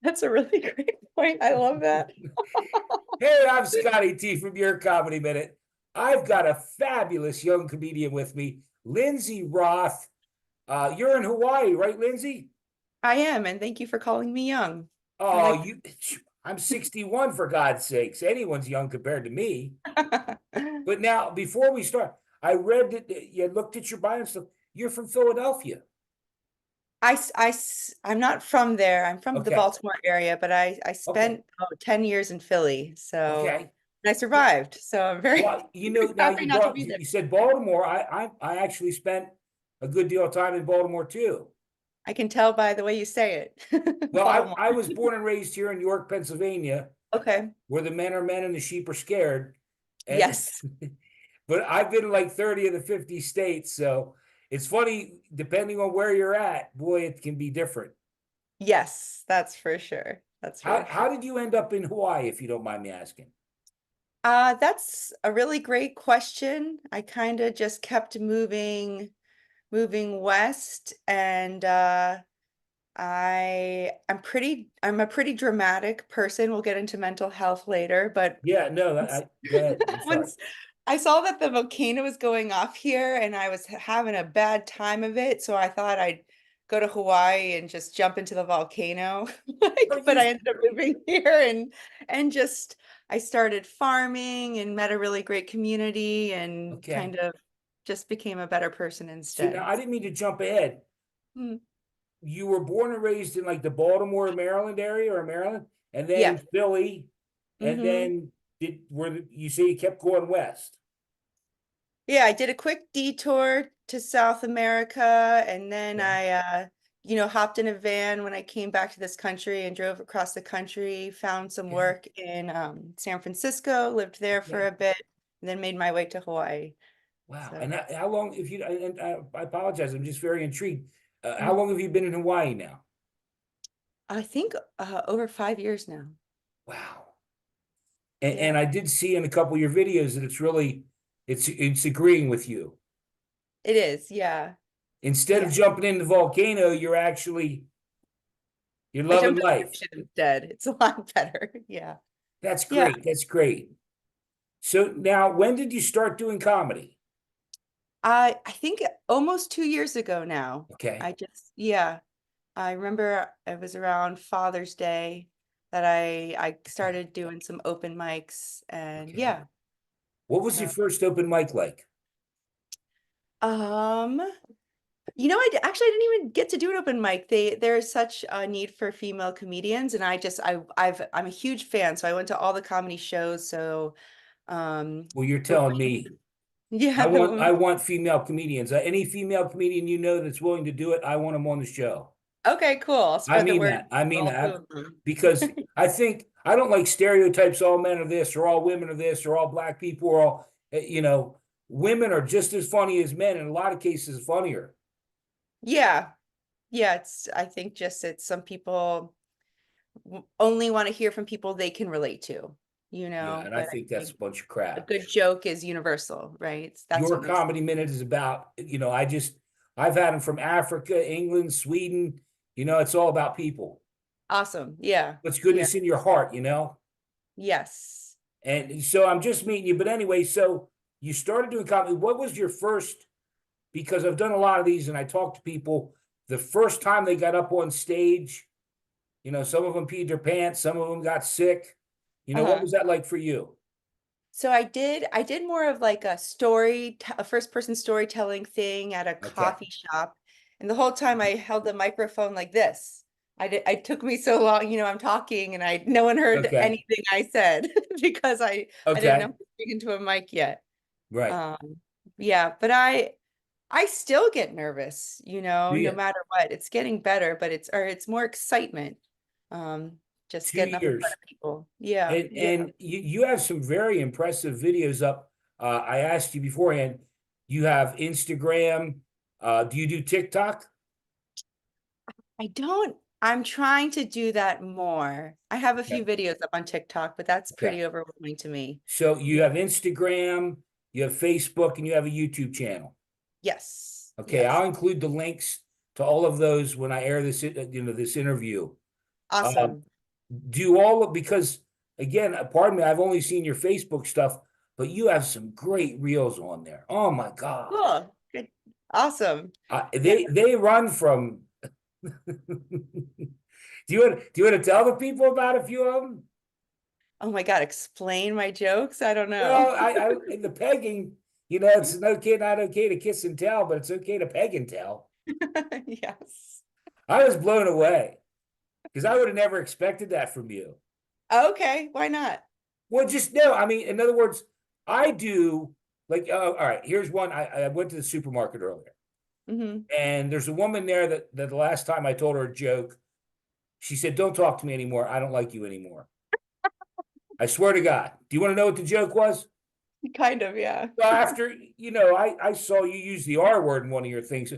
That's a really great point. I love that. Hey, I'm Scotty T from Your Comedy Minute. I've got a fabulous young comedian with me, Lindsay Roth. You're in Hawaii, right, Lindsay? I am, and thank you for calling me young. I Oh, like you I'm 61 for God's sakes. Anyone's young compared to me. that. But now, before we start, I read that you looked at your bio and stuff. You're from Philadelphia. I'm not from there. I'm from the Okay. Baltimore area, but I Okay. spent 10 years in Philly. So, Okay. and I survived. So I'm very Well, you know, now happy not to be there. you said Baltimore. I actually spent a good deal of time in Baltimore too. I can tell by the way you say it. Well, Baltimore. I was born and raised here in York, Pennsylvania, Okay. where the men are men and the sheep are scared. And Yes. but I've been in like 30 of the 50 states, so it's funny, depending on where you're at, boy, it can be different. Yes, that's for sure. That's for How sure. did you end up in Hawaii, if you don't mind me asking? That's a really great question. I kind of just kept moving west, and I'm a pretty dramatic person. We'll get into mental health later, but Yeah, no, once, go ahead. I'm sorry. once I saw that the volcano was going off here and I was having a bad time of it, so I thought I'd go to Hawaii and just jump into the volcano. Are But you I ended up moving here and just I started farming and met a really great community and okay? kind of just became a better person So now instead. I didn't mean to jump ahead. Hmm. You were born and raised in like the Baltimore, Maryland area or Maryland, and then Yes. Philly, and Hmm. then you say you kept going west? Yeah, I did a quick detour to South America and then Okay. hopped in a van when I came back to this country and drove across the country, found some Okay. work in San Francisco, lived there for Okay. a bit, and then made my way to Hawaii. Wow. So And how long, if you, and I apologize, I'm just very intrigued. How mm, long have you been in Hawaii now? I think over 5 years now. Wow. And Yeah, I did see in a couple of your videos that it's agreeing with you. it is. Yeah. Instead of Yeah. jumping in the volcano, you're I loving jumped in the life. ocean instead. It's a lot better. Yeah. That's Yeah. great. That's great. So now, when did you start doing comedy? I think almost 2 years ago now. Okay. Yeah. I remember it was around Father's Day that I started doing some open mics and Okay. yeah. What was your So first open mic like? um actually I didn't even get to do an open mic. There's such a need for female comedians and I'm a huge fan. So I went to all the comedy shows. So Well, you're the telling me yeah, the I women. want female comedians. Any female comedian you know that's willing to do it, I want them on the show. Okay, cool. I'll I spread the mean word that. I to mean all two that of them. because I think I don't like stereotypes. All men are this, or all women are this, or all black people are all. Women are just as funny as men. In a lot of cases, funnier. Yeah. Yeah, I think just it's some people only want to hear from people they can relate to, Yeah, and I but I think that's think a bunch of a crap. good joke is universal, right? That's Your what makes it comedy minute is about. I've had them from Africa, England, Sweden. It's all about people. awesome. Yeah. What's Yeah. goodness in your heart. Yes. And so I'm just meeting you. But anyway, so you started doing comedy. What was your first? Because I've done a lot of these and I talk to people the first time they got up on stage, some of them peed their pants, some of them got sick. What Uh-huh. was that like for you? So I did more of like a first person storytelling thing at a Okay. coffee shop. And the whole time I held the microphone like this. It took me so long, I'm talking and no one heard Okay. anything I said because I didn't know Okay. how to speak into a mic yet. Right. Um, yeah, but I still get nervous, Do no you? matter what. It's getting better, but it's more excitement. Just Two getting up in front years. of people. Yeah, yeah. And you have some very impressive videos up. I asked you beforehand, you have Instagram. Do you do TikTok? I'm trying to do that more. I have a few Okay. videos up on TikTok, but that's Okay. pretty overwhelming to me. So you Yeah. have Instagram, you have Facebook, and you have a YouTube channel. Yes. Okay, Yes. I'll include the links to all of those when I air this, this interview. Awesome. Do all of, because again, pardon me, I've only seen your Facebook stuff, but you have some great reels on there. Oh my God. Cool. Good. Awesome. Yeah. They run from do you want to tell the people about a few of them? Oh my God, explain my jokes? I don't know. Well, I in the pegging, it's okay, not okay to kiss and tell, but it's okay to peg and tell. Yes. I was blown away because I would have never expected that from you. Okay, why not? Well, just no. I mean, in other words, I do like. All right, here's one. I went to the supermarket earlier, Hmm. and there's a woman there that the last time I told her a joke, she said, "Don't talk to me anymore. I don't like you anymore." I swear to God. Do you want to know what the joke was? Kind of, yeah. Well, after I saw you use the R word in one of your things.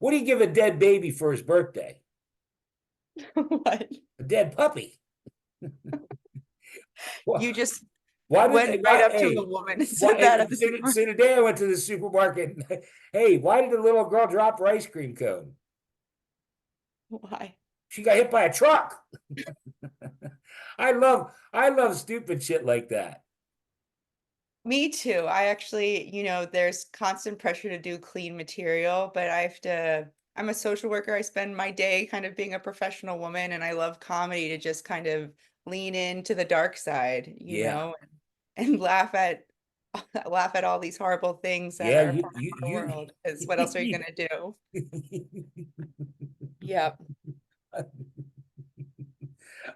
What do you give a dead baby for his birthday? What? A dead puppy. You just Why did went they? right Why? up to a Hey, woman and why? said that at the So supermarket. today I went to the supermarket. Hey, why did the little girl drop her ice cream cone? Why? She got hit by a truck. I love stupid shit like that. Me too. I actually, there's constant pressure to do clean material, but I'm a social worker. I spend my day kind of being a professional woman, and I love comedy to just kind of lean into the dark side, Yeah, and laugh at all these horrible things that yeah. are You part of our you world. Because what else are you gonna do? Yep.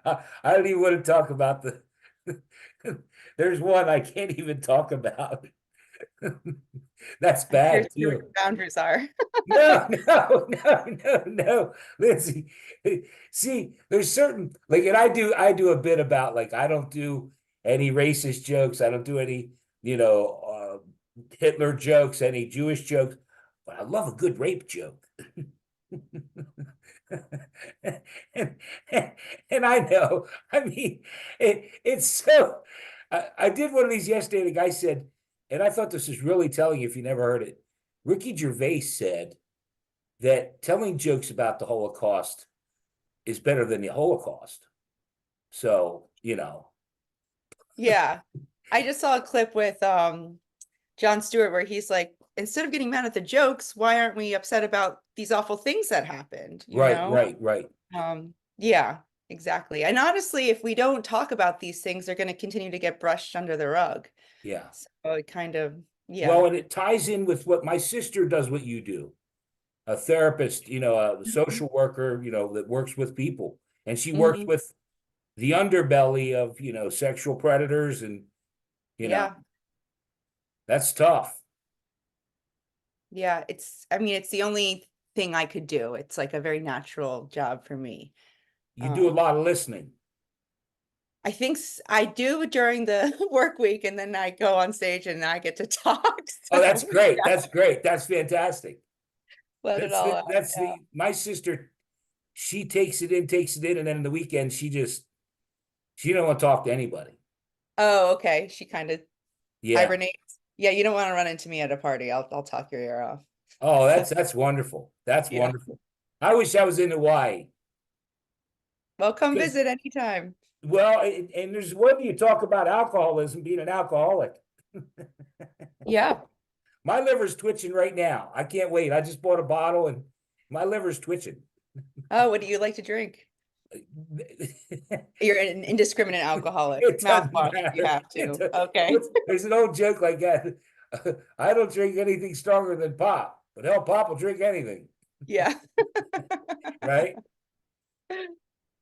I don't even want to talk about the. There's one I can't even talk about. That's I'm curious bad to hear what your too. boundaries are. No, no, no, no, no, Lindsay. See, there's certain like, and I do a bit about like I don't do any racist jokes. I don't do any, Hitler jokes, any Jewish jokes, but I love a good rape joke. and, and I know, I mean, it's so. I did one of these yesterday. The guy said, and I thought this was really telling if you never heard it. Ricky Gervais said that telling jokes about the Holocaust is better than the Holocaust. So, Yeah. I just saw a clip with Jon Stewart where he's like, instead of getting mad at the jokes, why aren't we upset about these awful things that happened? right, right, right. Yeah, exactly. And honestly, if we don't talk about these things, they're going to continue to get brushed under the rug. Yeah. So it kind of, Well, yeah. and it ties in with what my sister does, what you do. A therapist, a Mhm. social worker, that works with people. And she works Mhm. with the underbelly of, sexual predators and, you know, Yeah. that's tough. Yeah. I mean, it's the only thing I could do. It's like a very natural job for me. You do a Um, lot of listening. I think I do during the work week, and then I go on stage and I get to talk. Oh, that's So great. yeah, That's great. That's fantastic. let it all out. That's Yeah. my sister. She takes it in, and then in the weekend she don't want to talk to anybody. Oh, okay. She kind of Yeah. hibernates. Yeah, you don't want to run into me at a party. I'll talk your ear off. Oh, that's wonderful. That's Yeah. wonderful. I wish I was in Hawaii Well, come because, visit anytime. well, and there's when you talk about alcoholism, being an alcoholic. Yeah. My liver's twitching right now. I can't wait. I just bought a bottle and my liver's twitching. Oh, what do you like to drink? You're an indiscriminate alcoholic. It doesn't Mouthwash if you matter. have to. Okay. There's an old joke like that. I don't drink anything stronger than pop, but hell, pop will drink anything, Yeah. right?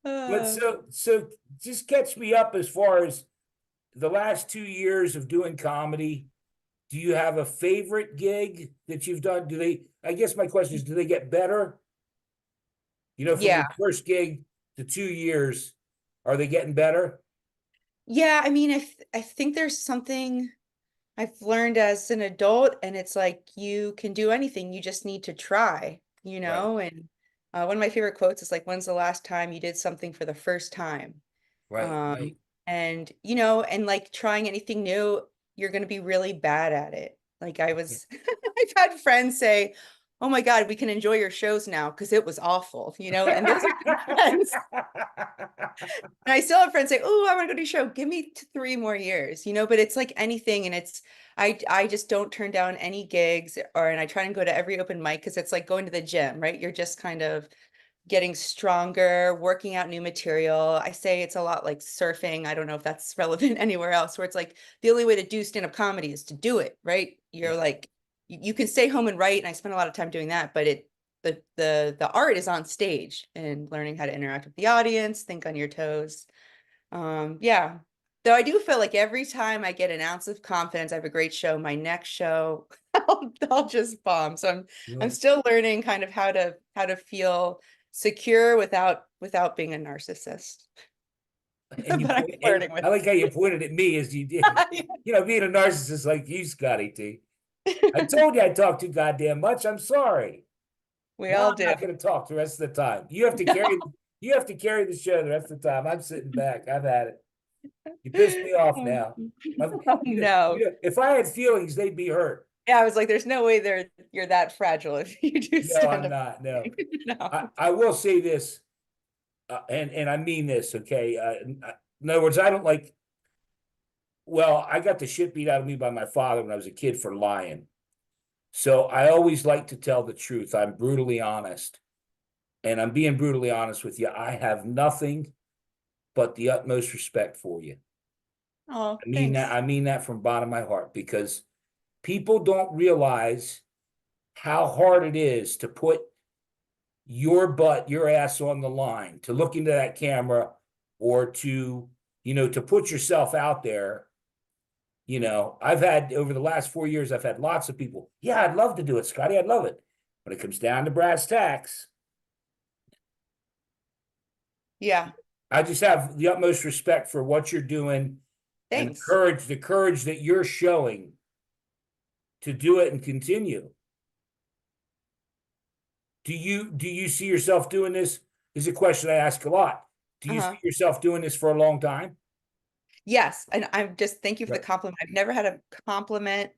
But Uh, so just catch me up as far as the last 2 years of doing comedy. Do you have a favorite gig that you've done? I guess my question is, do they get better? From yeah. your first gig to 2 years, are they getting better? Yeah, I mean, I think there's something I've learned as an adult, and it's like you can do anything, you just need to try, Right, and one of my favorite quotes is like, when's the last time you did something for the first time? right, right. And and like trying anything new, you're going to be really bad at it. Like I Yeah. was I've had friends say, oh my God, we can enjoy your shows now because it was awful, and those are my friends. And I still have friends say, oh, I want to go to your show. Give me 3 more years, but it's like anything. And I just don't turn down any gigs and I try and go to every open mic because it's like going to the gym, right? You're just kind of getting stronger, working out new material. I say it's a lot like surfing. I don't know if that's relevant anywhere else, where it's like the only way to do stand-up comedy is to do it, right? You're Yeah. like, you can stay home and write, and I spend a lot of time doing that, but the art is on stage and learning how to interact with the audience, think on your toes. Yeah. Though I do feel like every time I get an ounce of confidence, I have a great show. My next show, I'll just bomb. So I'm Well, still learning kind of how to feel secure without being a narcissist. and But I'm and flirting with I like how you pointed at me as you did. it. Being a narcissist like you, Scotty T. I told you I talk too goddamn much. I'm sorry. We Now all I'm do. not going to talk the rest of the time. You have to carry the show the rest of the time. I'm sitting back. I've had it. You pissed me off now. Oh, no. If I had feelings, they'd be hurt. Yeah, I was like, there's no way you're that fragile if you do No, stand I'm up. not. No, No. I will say this, and I mean this. Okay, in other words, I don't like. Well, I got the shit beat out of me by my father when I was a kid for lying. So I always like to tell the truth. I'm brutally honest. And I'm being brutally honest with you. I have nothing but the utmost respect for you. Oh, I mean that. thanks. I mean that from the bottom of my heart because people don't realize how hard it is to put your ass on the line, to look into that camera or to put yourself out there. I've had over the last 4 years, I've had lots of people. Yeah, I'd love to do it, Scotty. I'd love it. When it comes down to brass tacks, Yeah, I just have the utmost respect for what you're doing and thanks. the courage that you're showing to do it and continue. Do you see yourself doing this? This is a question I ask a lot. Do you see Uh-huh. yourself doing this for a long time? Yes, and I'm just thank you for the Right. compliment. I've never had a compliment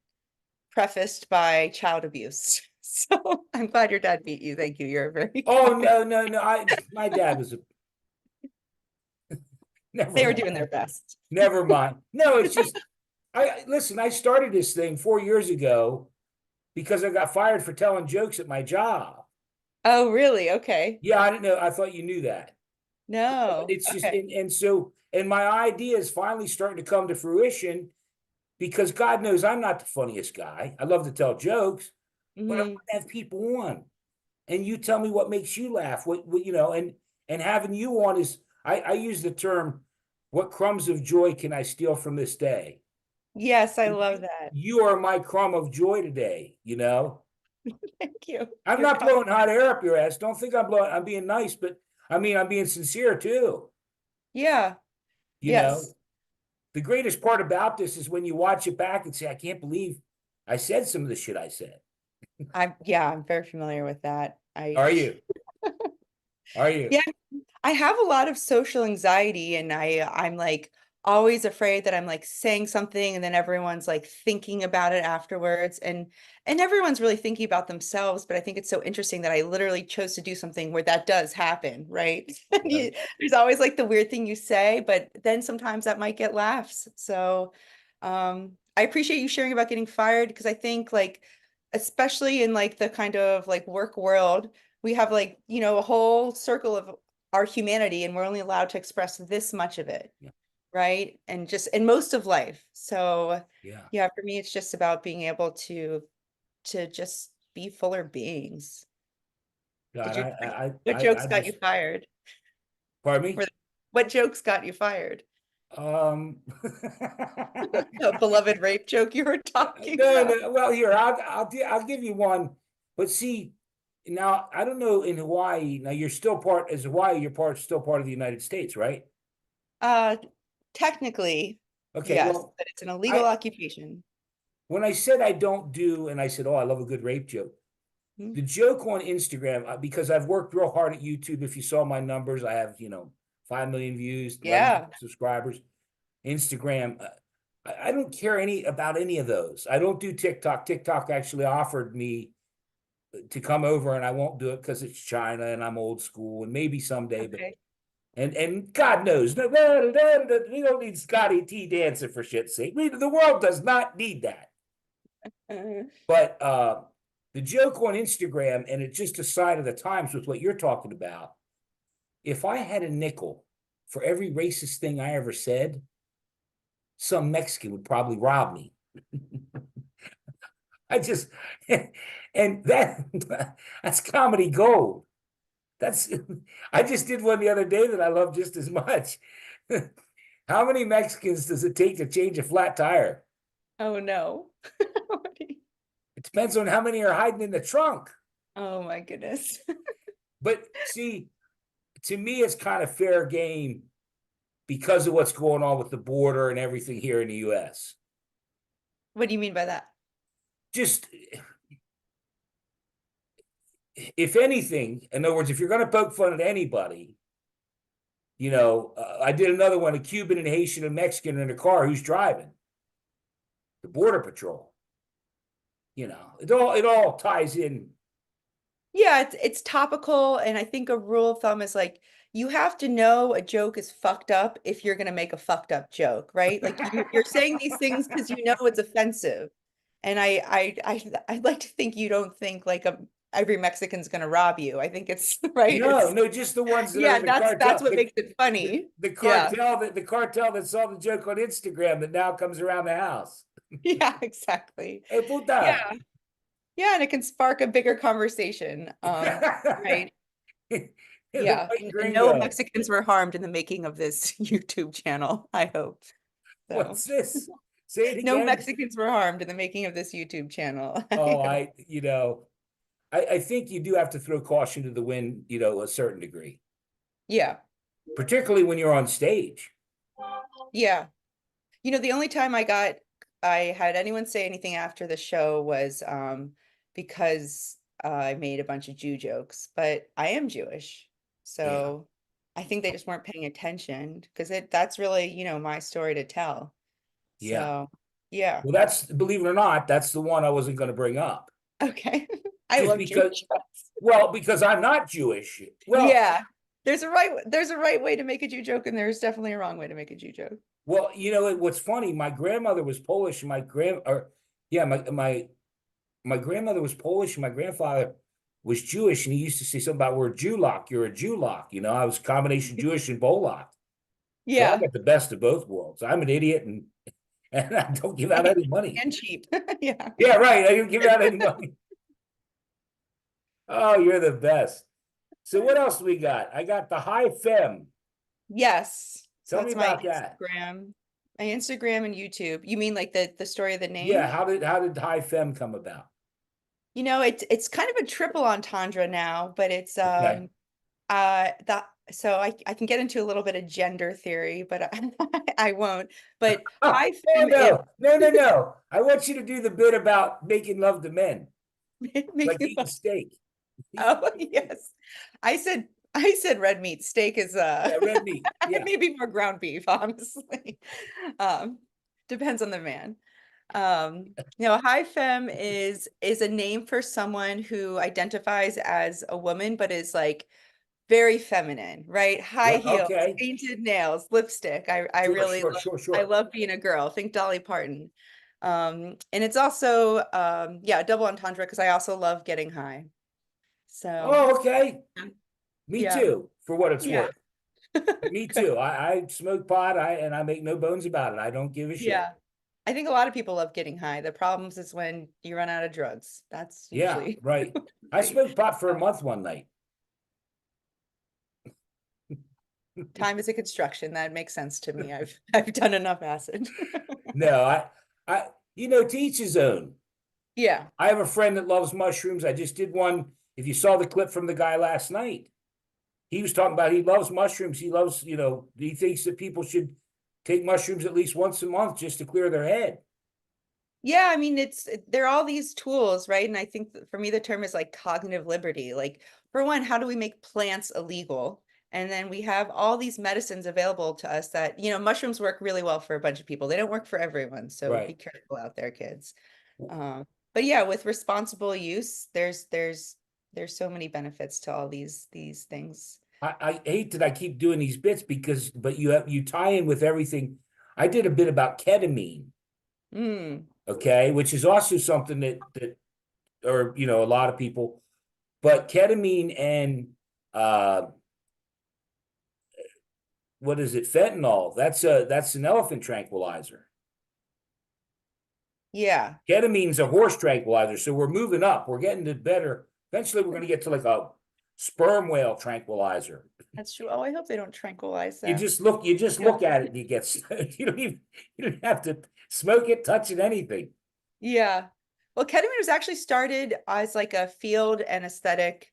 prefaced by child abuse. So I'm glad your dad beat you. Thank you. You're very Oh kind. no, no, no. My dad was a never They were doing mind. their best. Never mind. No, it's just I listen, I started this thing 4 years ago because I got fired for telling jokes at my job. Oh, really? Okay. Yeah, I didn't know. I thought you knew that. No. It's just Okay. and my idea is finally starting to come to fruition because God knows I'm not the funniest guy. I love to tell jokes, but I want Hmm. to have people on. And you tell me what makes you laugh. And having you on is I use the term, what crumbs of joy can I steal from this day? Yes, I And love that. you are my crumb of joy today. Thank you. I'm You're not kind. blowing hot air up your ass. Don't think I'm being nice, but I mean I'm being sincere too. Yeah. You know, Yes. the greatest part about this is when you watch it back and say, I can't believe I said some of the shit I said. I'm very familiar with that. I Are you? Are you? Yeah, I have a lot of social anxiety and I'm like always afraid that I'm like saying something and then everyone's like thinking about it afterwards and everyone's really thinking about themselves, but I think it's so interesting that I literally chose to do something where that does happen, right? And Right. there's always like the weird thing you say, but then sometimes that might get laughs. So I appreciate you sharing about getting fired because I think like especially in like the kind of like work world, we have like, a whole circle of our humanity and we're only allowed to express this much of it, Yeah. right? And just in most of life. So Yeah. yeah, for me it's just about being able to just be fuller beings. God, Did you what I jokes got you just, fired? pardon me? Or what jokes got you fired? Um, The beloved rape joke you were talking no, about. no. Well, here I'll give you one. But see, now I don't know in Hawaii. Now you're still part as Hawaii. Still part of the United States, right? Uh Technically, Okay. yes, Well, but it's an illegal I occupation. when I said I don't do, and I said, oh, I love a good rape joke. Hmm. The joke on Instagram, because I've worked real hard at YouTube. If you saw my numbers, I have 5 million views, 11 million Yeah. subscribers. Instagram, I don't care about any of those. I don't do TikTok. TikTok actually offered me to come over, and I won't do it because it's China and I'm old school, and maybe someday, but Okay. and God knows, no, we don't need Scotty T dancing for shit's sake. The world does not need that. Uh, But the joke on Instagram, and it's just a sign of the times with what you're talking about. If I had a nickel for every racist thing I ever said, some Mexican would probably rob me. I just, and that's comedy gold. That's, I just did one the other day that I love just as much. How many Mexicans does it take to change a flat tire? oh no. It depends on how many are hiding in the trunk. Oh my goodness. But see, to me, it's kind of fair game because of what's going on with the border and everything here in the US. What do you mean by that? Just, if anything, in other words, if you're going to poke fun at anybody, I did another one, a Cuban and Haitian and Mexican in a car, who's driving? The Border Patrol. It all ties in. Yeah, it's topical, and I think a rule of thumb is like you have to know a joke is fucked up if you're gonna make a fucked up joke, right? Like you're saying these things because you know it's offensive. And I'd like to think you don't think like every Mexican's gonna rob you. I think it's right. No, It's no, just the ones that are yeah, in the that's cartel. what makes it funny. The Yeah. cartel that saw the joke on Instagram that now comes around the house. Yeah, exactly. Hey, puta. Yeah. Yeah, and it can spark a bigger conversation. Right. The Yeah, white and no gringo. Mexicans were harmed in the making of this YouTube channel, I hope. So, What's this? Say it no again. Mexicans were harmed in the making of this YouTube channel. Oh, I hope. I think you do have to throw caution to the wind, a certain degree, Yeah, particularly when you're on stage. yeah. The only time I had anyone say anything after the show was because I made a bunch of Jew jokes, but I am Jewish. Yeah, So I think they just weren't paying attention because that's really, my story to tell. yeah. So, yeah. Well, believe it or not, that's the one I wasn't going to bring up. Okay. I Just love because, Jewish jokes. well, because I'm not Jewish. Well, Yeah. There's a right way to make a Jew joke, and there's definitely a wrong way to make a Jew joke. well, what's funny, my grandmother was Polish, and my grandmother was Polish, and my grandfather was Jewish, and he used to say something about, we're a Jewlock, you're a Jewlock. I was a combination Jewish and Bollock. So I Yeah. got the best of both worlds. I'm an idiot, and I don't give out any money. And cheap. Yeah. Yeah, right. I don't give out any money. Oh, you're the best. So what else we got? I got the High Femme. Yes. So Tell me that's my about that. Instagram. My Instagram and YouTube. You mean like the story of the Yeah, name? how did High Femme come about? It's kind of a triple entendre now, but it's Okay. that so I can get into a little bit of gender theory, but I won't. But Oh, high oh femme is no, no, no, no. I want you to do the bit about making love to men, like making eating steak. oh yes. I said red meat. Steak is Yeah, red meat. Yeah, maybe more ground beef, honestly. Um, depends on the man. High femme is a name for someone who identifies as a woman, but is like very feminine, right? High right. heels, Okay. painted nails, lipstick. I Sure, really sure, love sure, I sure. love being a girl. Think Dolly Parton. And it's also yeah, a double entendre because I also love getting high. So Oh, okay. Me yeah, too, for what it's yeah, worth. Me good. too. I smoke pot. I make no bones about it. I don't give a shit. Yeah. I think a lot of people love getting high. The problems is when you run out of drugs. That's Yeah, usually right. I smoked pot for a month one night. time is a construction. That makes sense to me. I've done enough acid. No, I, to each his own. Yeah. I have a friend that loves mushrooms. I just did one. If you saw the clip from the guy last night, he was talking about, he loves mushrooms. He loves, he thinks that people should take mushrooms at least once a month just to clear their head. Yeah, I mean there are all these tools, right? And I think for me the term is like cognitive liberty. Like for one, how do we make plants illegal? And then we have all these medicines available to us that, mushrooms work really well for a bunch of people. They don't work for everyone. So be Right. careful out there, kids. But yeah, with responsible use, there's so many benefits to all these things. I hate that I keep doing these bits because, but you tie in with everything. I did a bit about ketamine, Mm, okay, which is also something that or a lot of people, but ketamine and uh what is it, fentanyl? That's an elephant tranquilizer. yeah, Ketamine's a horse tranquilizer, so we're moving up. We're getting to better. Eventually, we're going to get to like a sperm whale tranquilizer. that's true. Oh, I hope they don't tranquilize You them. just look, you just Yeah. look at it, and you get you don't have to smoke it, touch it, anything. Yeah. Well, ketamine was actually started as like a field anesthetic,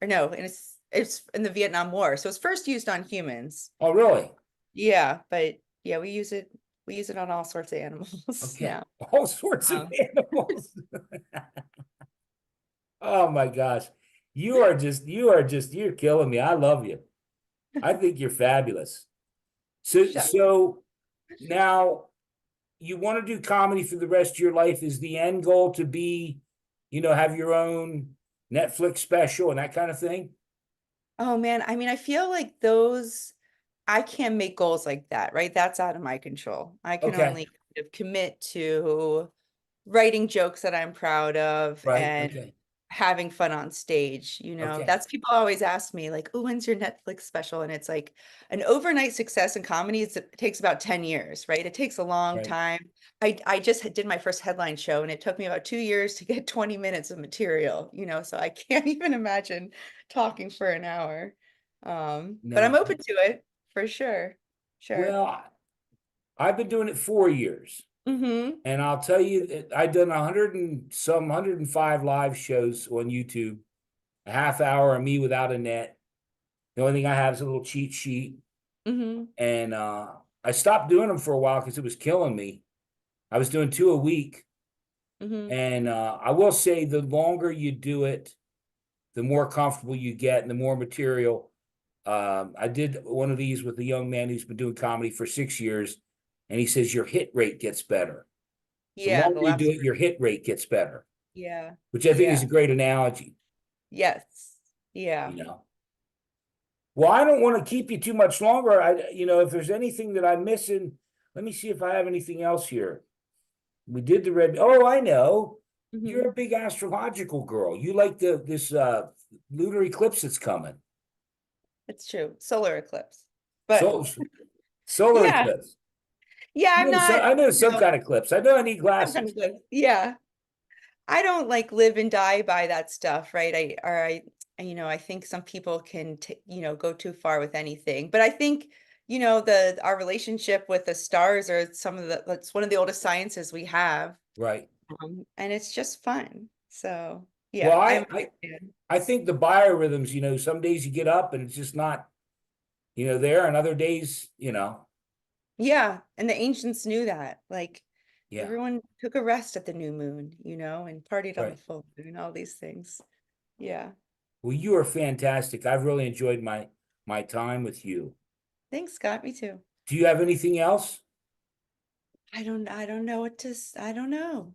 or no, and it's in the Vietnam War. So it's first used on humans. Oh, really? Yeah, but yeah, we use it on all sorts of animals Okay, now. all sorts of Um, animals. Oh my gosh, you're killing me. I love you. I think you're fabulous. So shut. so now you want to do comedy for the rest of your life? Is the end goal to be, have your own Netflix special and that kind of thing? Oh man, I mean, I feel like those I can't make goals like that, right? That's out of my control. I can Okay. only kind of commit to writing jokes that I'm proud of Right. and Okay. having fun on stage, you know. Okay. That's people always ask me like, "Oh, when's your Netflix special?" And it's like an overnight success in comedy it takes about 10 years, right? It takes a long Right. time. I just did my first headline show and it took me about 2 years to get 20 minutes of material, you know, so I can't even imagine talking for an hour. But I'm No. open to it for sure. Sure. Well, I've been doing it 4 years, Mm-hmm. and I'll tell you that I've done 105 live shows on YouTube, a half hour of me without a net. The only thing I have is a little cheat sheet, Mm-hmm. and I stopped doing them for a while because it was killing me. I was doing two a week, Mm-hmm. and I will say the longer you do it, the more comfortable you get and the more material. I did one of these with a young man who's been doing comedy for 6 years, and he says your hit rate gets better. The Yeah, longer the you do last it, your hit rate gets better, yeah. which I think is Yeah. a great analogy, Yes. Yeah. you know. Well, I don't want to keep you too much longer. If there's anything that I'm missing, let me see if I have anything else here. We did the red. Oh, I know. Mm-hmm. You're a big astrological girl. You like this lunar eclipse that's coming. It's true. Solar eclipse. But So solar yeah. eclipse. Yeah, I'm not, I know you some know, kind of eclipse. I know I need I'm kind glasses. of good. Yeah. I don't like live and die by that stuff, right? You know, I think some people can, you know, go too far with anything. But I think, you know, our relationship with the stars are some of that's one of the oldest sciences we have. Right. And it's just fun. So Well, yeah, I'm a big fan. I think the biorhythms, some days you get up and it's just not, there, and other days, Yeah, and the ancients knew that. Like yeah, everyone took a rest at the new moon, you know, and partied on the right. full moon, all these things. Yeah. Well, you are fantastic. I've really enjoyed my time with you. Thanks, Scott. Me too. Do you have anything else? I don't know what to, I don't know.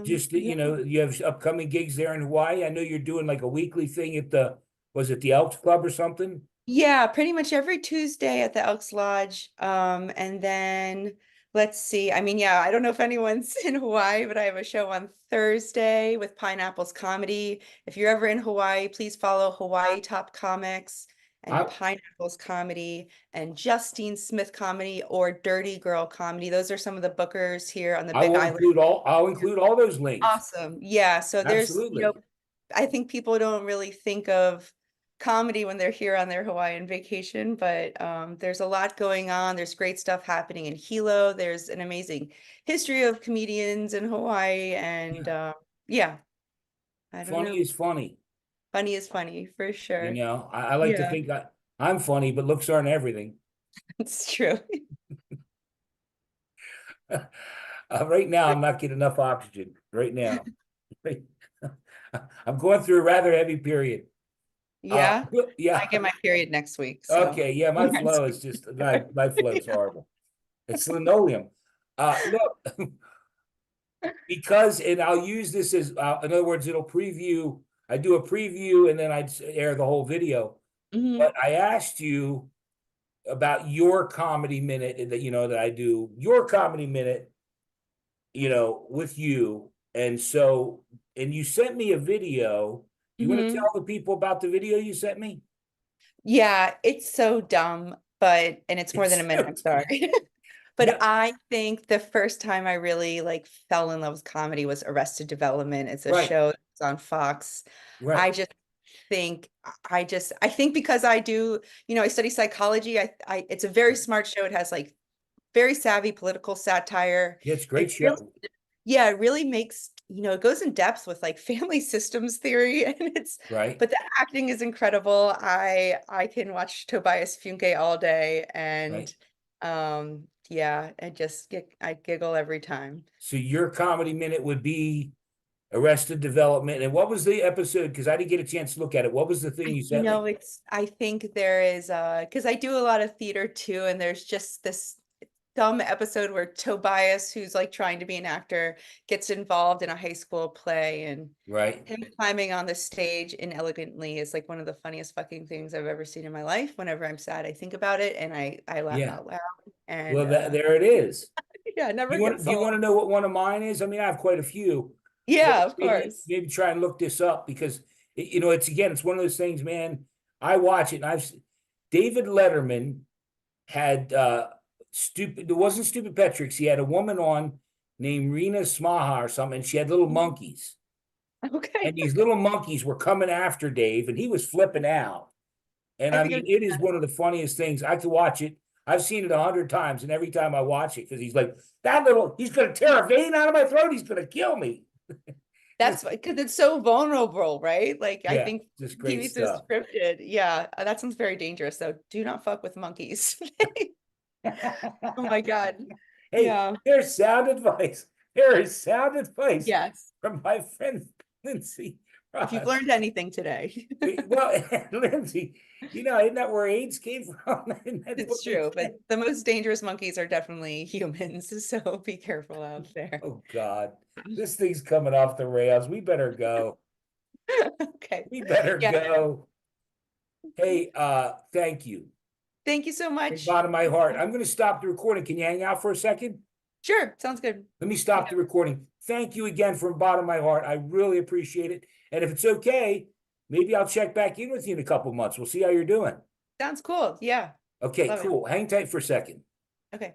Just that, Yeah. you have upcoming gigs there in Hawaii. I know you're doing like a weekly thing at was it the Elks Club or something? Yeah, pretty much every Tuesday at the Elks Lodge. And then let's see. I mean, yeah, I don't know if anyone's in Hawaii, but I have a show on Thursday with Pineapple's Comedy. If you're ever in Hawaii, please follow Hawaii Top Comics and I Pineapple's Comedy and Justine Smith Comedy or Dirty Girl Comedy. Those are some of the bookers here on the Big Island. I'll include all those links. Awesome. Yeah. So there's, you know, Absolutely. I think people don't really think of comedy when they're here on their Hawaiian vacation, but there's a lot going on. There's great stuff happening in Hilo. There's an amazing history of comedians in Hawaii. And Yeah. yeah, I don't Funny know. is funny. Funny is funny for sure. I like to Yeah, think I'm funny, but looks aren't everything. it's true. Right now, I'm not getting enough oxygen. Right now, I'm going through a rather heavy period. Uh, Yeah. I yeah. get my period next week. So Okay. Yeah. My flow is just my flow is horrible. It's linoleum. Look, because, and I'll use this as, in other words, it'll preview. I do a preview and then I air the whole video. Mhm. But I asked you about your comedy minute that that I do your comedy minute, with you. And so, and you sent me a video. You want to Mhm. tell the people about the video you sent me? Yeah, it's so dumb, and it's more than a It's minute, so I'm sorry. But no, I think the first time I really like fell in love with comedy was Arrested Development. It's a right, show that's on Fox. right. I just think I think because I do, I study psychology. I it's a very smart show. It has like very savvy political satire. Yeah, it's a great It really, show. yeah, it really makes, it goes in depth with like family systems theory and Right, but the acting is incredible. I can watch Tobias Funke all day right. and yeah, I giggle every time. So your comedy minute would be Arrested Development. And what was the episode? Because I didn't get a chance to look at it. What was the thing you sent me? I think there is because I do a lot of theater too, and there's just this dumb episode where Tobias, who's like trying to be an actor, gets involved in a high school play, and Right. him climbing on the stage inelegantly is like one of the funniest fucking things I've ever seen in my life. Whenever I'm sad, I think about it and I laugh Yeah. out loud. And Well, there it is. yeah, it Do never you want gets do you old. want to know what one of mine is? I mean, I have quite a few. Yeah, of Maybe course. maybe try and look this up because it's again, it's one of those things, man. I watch it and David Letterman had stupid, it wasn't Stupid Petrix. He had a woman on named Rena Smaha or something, and she had little monkeys. Okay. And these little monkeys were coming after Dave, and he was flipping out. And I I think mean, it is one of the funniest things. I could watch it. I've seen it 100 times, and every time I watch it, because he's like, he's going to tear a vein out of my throat. He's going to kill me. that's because it's so vulnerable, right? Like I Yeah, think just great TV's is stuff. scripted. Yeah, that sounds very dangerous. So do not fuck with monkeys. Oh my God. Hey, Yeah. there's sound advice. There is sound advice Yes. from my friend Lindsay If you've Roth. learned anything today, Well, Lindsay, isn't that where AIDS came from? And that's what it's they true. But said. the most dangerous monkeys are definitely humans. So be careful out there. Oh God, this thing's coming off the rails. We better go. Okay. We better Yeah. go. Hey, thank you. Thank you so From the much. bottom of my heart. I'm going to stop the recording. Can you hang out for a second? Sure. Sounds good. Let me stop the recording. Thank you again from the bottom of my heart. I really appreciate it. And if it's okay, maybe I'll check back in with you in a couple months. We'll see how you're doing. Sounds cool. Yeah. Okay, Love it. cool. Hang tight for a second. Okay.